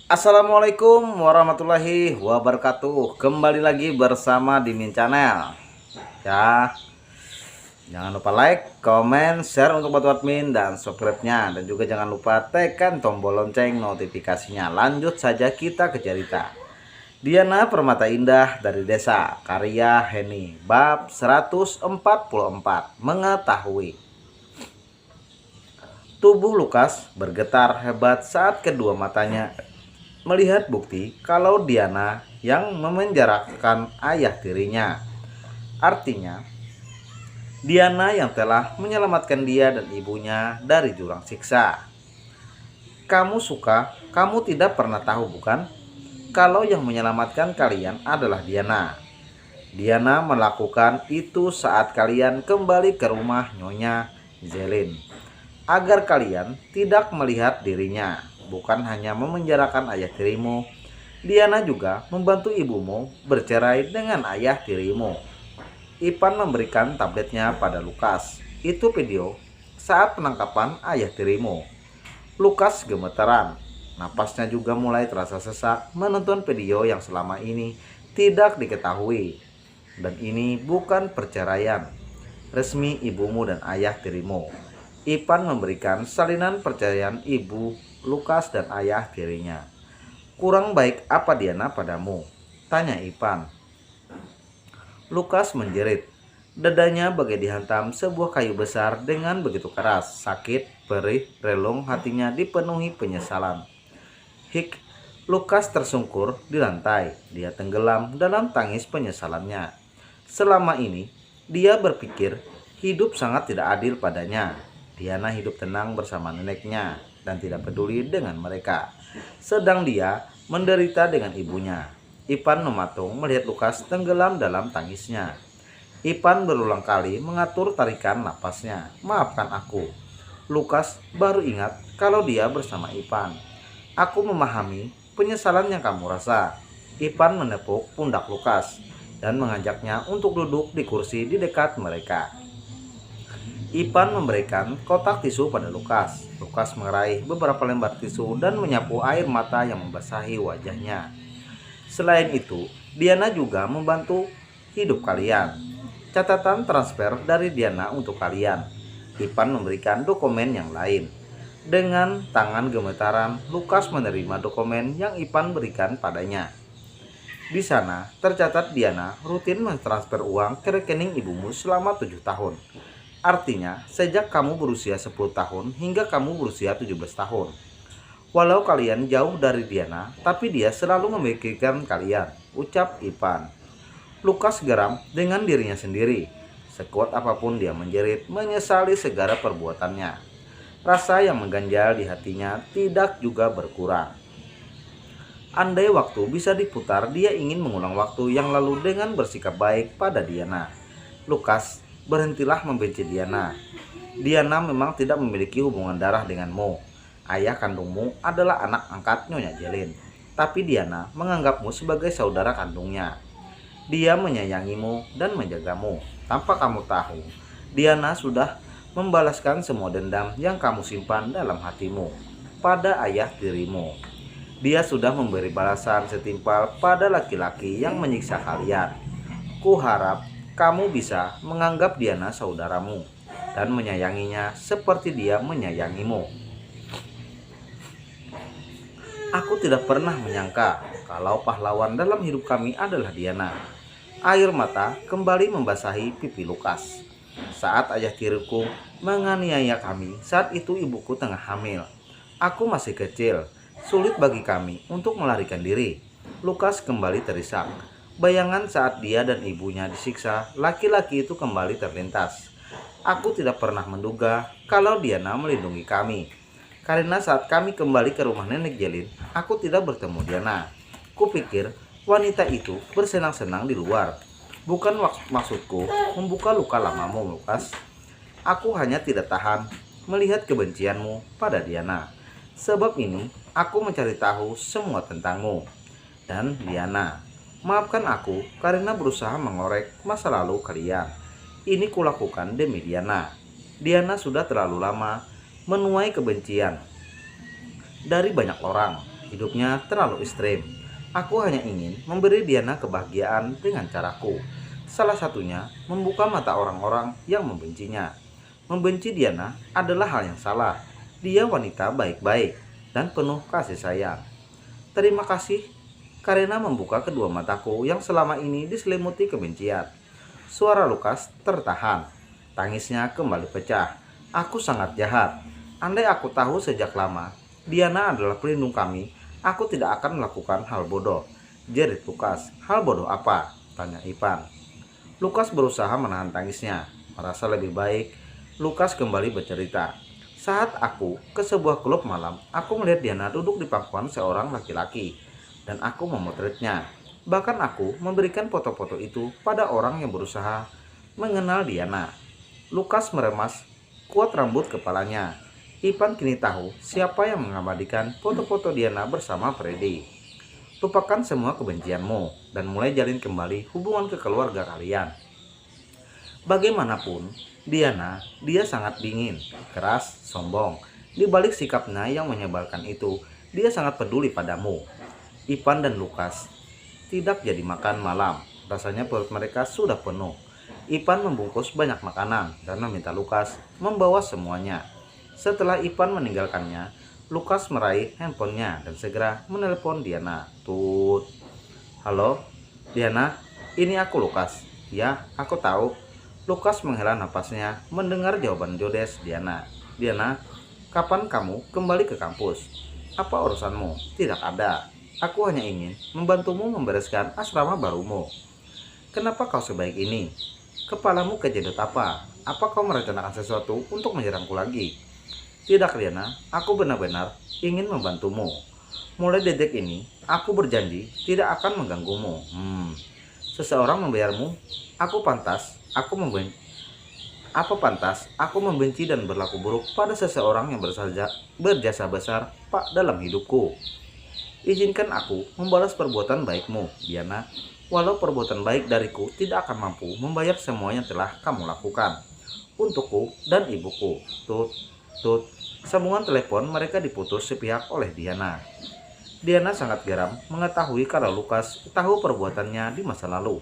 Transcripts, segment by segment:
Assalamualaikum warahmatullahi wabarakatuh. Kembali lagi bersama Dimin Channel. Ya, jangan lupa like, komen, share untuk bantu admin dan subscribe-nya. Dan juga jangan lupa tekan tombol lonceng notifikasinya. Lanjut saja kita ke cerita. Diana Permata Indah dari Desa, karya Heni, bab 144. Mengetahui. Tubuh Lukas bergetar hebat saat kedua matanya melihat bukti kalau Diana yang memenjarakan ayah tirinya. Artinya, Diana yang telah menyelamatkan dia dan ibunya dari jurang siksa. Kamu suka, kamu tidak pernah tahu bukan? Kalau yang menyelamatkan kalian adalah Diana. Diana melakukan itu saat kalian kembali ke rumah Nyonya Zelin. Agar kalian tidak melihat dirinya. Bukan hanya memenjarakan ayah tirimu, Diana juga membantu ibumu bercerai dengan ayah tirimu. Ipan memberikan tabletnya pada Lukas. Itu video saat penangkapan ayah tirimu. Lukas gemeteran. Napasnya juga mulai terasa sesak menonton video yang selama ini tidak diketahui. Dan ini bukan perceraian resmi ibumu dan ayah tirimu. Ipan memberikan salinan perceraian ibu Lukas dan ayah tirinya. Kurang baik apa Diana padamu? Tanya Ipan. Lukas menjerit. Dadanya bagai dihantam sebuah kayu besar dengan begitu keras. Sakit, perih, relung, hatinya dipenuhi penyesalan. Hik, Lukas tersungkur di lantai. Dia tenggelam dalam tangis penyesalannya. Selama ini, dia berpikir hidup sangat tidak adil padanya. Diana hidup tenang bersama neneknya dan tidak peduli dengan mereka. Sedang dia menderita dengan ibunya. Ipan mematung melihat Lukas tenggelam dalam tangisnya. Ipan berulang kali mengatur tarikan napasnya. Maafkan aku. Lukas baru ingat kalau dia bersama Ipan. Aku memahami penyesalan yang kamu rasa. Ipan menepuk pundak Lukas dan mengajaknya untuk duduk di kursi di dekat mereka. Ipan memberikan kotak tisu pada Lukas. Lukas meraih beberapa lembar tisu dan menyapu air mata yang membasahi wajahnya. Selain itu, Diana juga membantu hidup kalian. Catatan transfer dari Diana untuk kalian. Ipan memberikan dokumen yang lain. Dengan tangan gemetaran, Lukas menerima dokumen yang Ipan berikan padanya. Di sana tercatat Diana rutin mentransfer uang ke rekening ibumu selama 7 tahun. Artinya, sejak kamu berusia 10 tahun hingga kamu berusia 17 tahun. Walau kalian jauh dari Diana, tapi dia selalu memikirkan kalian, ucap Ipan. Lukas geram dengan dirinya sendiri. Sekuat apapun dia menjerit, menyesali segala perbuatannya. Rasa yang mengganjal di hatinya tidak juga berkurang. Andai waktu bisa diputar, dia ingin mengulang waktu yang lalu dengan bersikap baik pada Diana. Lukas, berhentilah membenci Diana. Diana memang tidak memiliki hubungan darah denganmu. Ayah kandungmu adalah anak angkat Nyonya Zelin. Tapi Diana menganggapmu sebagai saudara kandungnya. Dia menyayangimu dan menjagamu. Tanpa kamu tahu, Diana sudah membalaskan semua dendam yang kamu simpan dalam hatimu pada ayah tirimu. Dia sudah memberi balasan setimpal pada laki-laki yang menyiksa kalian. Kuharap kamu bisa menganggap Diana saudaramu dan menyayanginya seperti dia menyayangimu. Aku tidak pernah menyangka kalau pahlawan dalam hidup kami adalah Diana. Air mata kembali membasahi pipi Lukas. Saat ayah tiriku menganiaya kami, saat itu ibuku tengah hamil. Aku masih kecil, sulit bagi kami untuk melarikan diri. Lukas kembali terisak. Bayangan saat dia dan ibunya disiksa, laki-laki itu kembali terlintas. Aku tidak pernah menduga kalau Diana melindungi kami. Karena saat kami kembali ke rumah nenek Zelin, aku tidak bertemu Diana. Kupikir wanita itu bersenang-senang di luar. Bukan maksudku membuka luka lamamu, Lukas. Aku hanya tidak tahan melihat kebencianmu pada Diana. Sebab ini, aku mencari tahu semua tentangmu. Dan Diana, maafkan aku karena berusaha mengorek masa lalu kalian. Ini kulakukan demi Diana. Diana sudah terlalu lama menuai kebencian dari banyak orang. Hidupnya terlalu ekstrim. Aku hanya ingin memberi Diana kebahagiaan dengan caraku. Salah satunya membuka mata orang-orang yang membencinya. Membenci Diana adalah hal yang salah. Dia wanita baik-baik dan penuh kasih sayang. Terima kasih karena membuka kedua mataku yang selama ini diselimuti kebencian. Suara Lukas tertahan. Tangisnya kembali pecah. Aku sangat jahat. Andai aku tahu sejak lama Diana adalah pelindung kami, aku tidak akan melakukan hal bodoh. Jerit Lukas. Hal bodoh apa? Tanya Ipan. Lukas berusaha menahan tangisnya. Merasa lebih baik, Lukas kembali bercerita. Saat aku ke sebuah klub malam, aku melihat Diana duduk di pangkuan seorang laki-laki, dan aku memotretnya. Bahkan aku memberikan foto-foto itu pada orang yang berusaha mengenal Diana. Lukas meremas kuat rambut kepalanya. Ipan kini tahu siapa yang mengabadikan foto-foto Diana bersama Freddy. Lupakan semua kebencianmu dan mulai jalin kembali hubungan kekeluarga kalian. Bagaimanapun, dia sangat dingin, keras, sombong. Di balik sikapnya yang menyebalkan itu, dia sangat peduli padamu. Ipan dan Lukas tidak jadi makan malam. Rasanya perut mereka sudah penuh. Ipan membungkus banyak makanan dan meminta Lukas membawa semuanya. Setelah Ipan meninggalkannya, Lukas meraih handphonenya dan segera menelepon Diana. Tut. Halo, Diana, ini aku Lukas. Ya, aku tahu. Lukas menghela napasnya mendengar jawaban jodes Diana. Diana, kapan kamu kembali ke kampus? Apa urusanmu? Tidak ada. Aku hanya ingin membantumu membereskan asrama barumu. Kenapa kau sebaik ini? Kepalamu kejedot apa? Apa kau merencanakan sesuatu untuk menyerangku lagi? Tidak, Diana, aku benar-benar ingin membantumu. Mulai detik ini, aku berjanji tidak akan mengganggumu. Seseorang membayarmu, aku pantas aku membenci dan berlaku buruk pada seseorang yang berjasa besar Pak dalam hidupku. Izinkan aku membalas perbuatan baikmu, Diana. Walau perbuatan baik dariku tidak akan mampu membayar semua yang telah kamu lakukan untukku dan ibuku. Tut, tut. Sambungan telepon mereka diputus sepihak oleh Diana. Diana sangat geram mengetahui kalau Lukas tahu perbuatannya di masa lalu.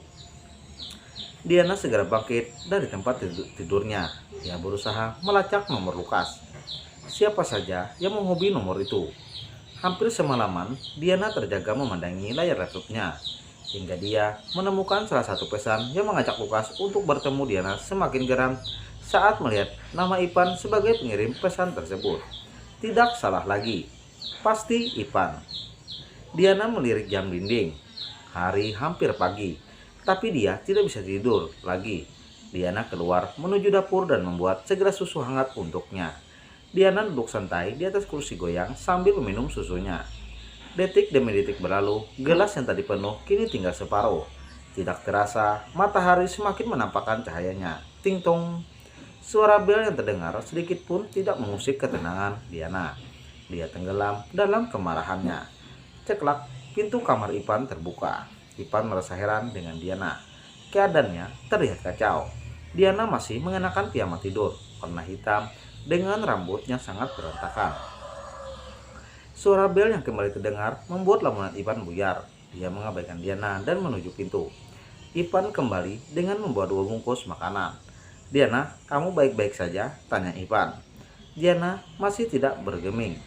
Diana segera bangkit dari tempat tidurnya. Dia berusaha melacak nomor Lukas. Siapa saja yang menghobi nomor itu? Hampir semalaman, Diana terjaga memandangi layar laptopnya, hingga dia menemukan salah satu pesan yang mengajak Lukas untuk bertemu. Diana semakin geram saat melihat nama Ipan sebagai pengirim pesan tersebut. Tidak salah lagi, pasti Ipan. Diana melirik jam dinding. Hari hampir pagi, tapi dia tidak bisa tidur lagi. Diana keluar menuju dapur dan membuat segera susu hangat untuknya. Diana duduk santai di atas kursi goyang sambil meminum susunya. Detik demi detik berlalu, gelas yang tadi penuh kini tinggal separuh. Tidak terasa, matahari semakin menampakkan cahayanya. Ting tong. Suara bel yang terdengar sedikit pun tidak mengusik ketenangan Diana. Dia tenggelam dalam kemarahannya. Ceklak, pintu kamar Ipan terbuka. Ipan merasa heran dengan Diana. Keadaannya terlihat kacau. Diana masih mengenakan piyama tidur warna hitam dengan rambut yang sangat berantakan. Suara bel yang kembali terdengar membuat lamunan Ipan buyar. Dia mengabaikan Diana dan menuju pintu. Ipan kembali dengan membawa 2 bungkus makanan. Diana, kamu baik-baik saja? Tanya Ipan. Diana masih tidak bergeming.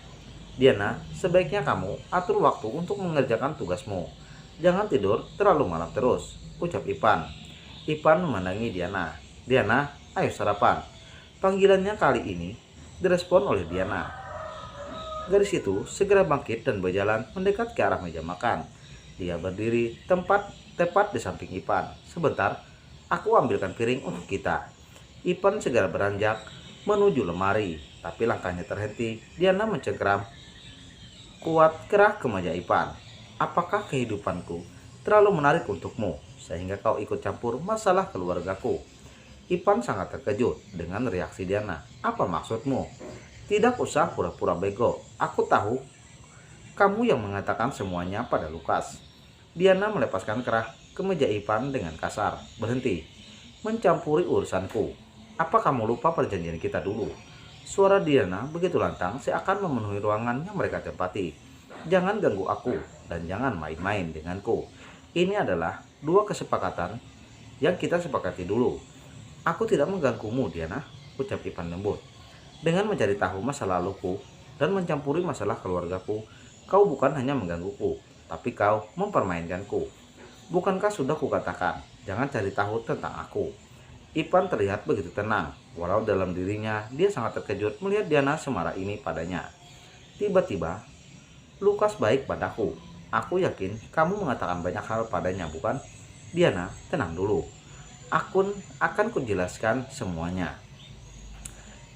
Diana, sebaiknya kamu atur waktu untuk mengerjakan tugasmu. Jangan tidur terlalu malam terus, ucap Ipan. Ipan memandangi Diana. Diana, ayo sarapan. Panggilannya kali ini direspon oleh Diana. Gadis itu segera bangkit dan berjalan mendekat ke arah meja makan. Dia berdiri tepat di samping Ipan. Sebentar, aku ambilkan piring untuk kita. Ipan segera beranjak menuju lemari, tapi langkahnya terhenti. Diana mencengkeram kuat kerah ke meja Ipan. Apakah kehidupanku terlalu menarik untukmu sehingga kau ikut campur masalah keluargaku? Ipan sangat terkejut dengan reaksi Diana. Apa maksudmu? Tidak usah pura-pura bego. Aku tahu kamu yang mengatakan semuanya pada Lukas. Diana melepaskan kerah ke meja Ipan dengan kasar. Berhenti mencampuri urusanku. Apa kamu lupa perjanjian kita dulu? Suara Diana begitu lantang seakan memenuhi ruangan yang mereka tempati. Jangan ganggu aku dan jangan main-main denganku. Ini adalah dua kesepakatan yang kita sepakati dulu. Aku tidak mengganggumu, Diana, ucap Ipan lembut. Dengan mencari tahu masa laluku dan mencampuri masalah keluargaku, kau bukan hanya menggangguku, tapi kau mempermainkanku. Bukankah sudah kukatakan, jangan cari tahu tentang aku. Ipan terlihat begitu tenang, walau dalam dirinya dia sangat terkejut melihat Diana semarah ini padanya. Tiba-tiba, Lukas baik padaku. Aku yakin kamu mengatakan banyak hal padanya, bukan? Diana, tenang dulu. Aku akan kujelaskan semuanya.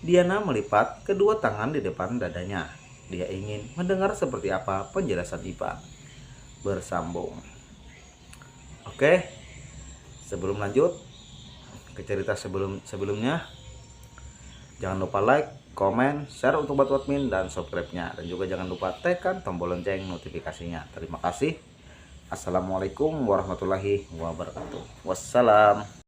Diana melipat kedua tangan di depan dadanya. Dia ingin mendengar seperti apa penjelasan Ipan. Bersambung. Oke, sebelum lanjut ke cerita sebelumnya, jangan lupa like, komen, share untuk bantu admin dan subscribe-nya. Dan juga jangan lupa tekan tombol lonceng notifikasinya. Terima kasih. Assalamualaikum warahmatullahi wabarakatuh. Wassalam.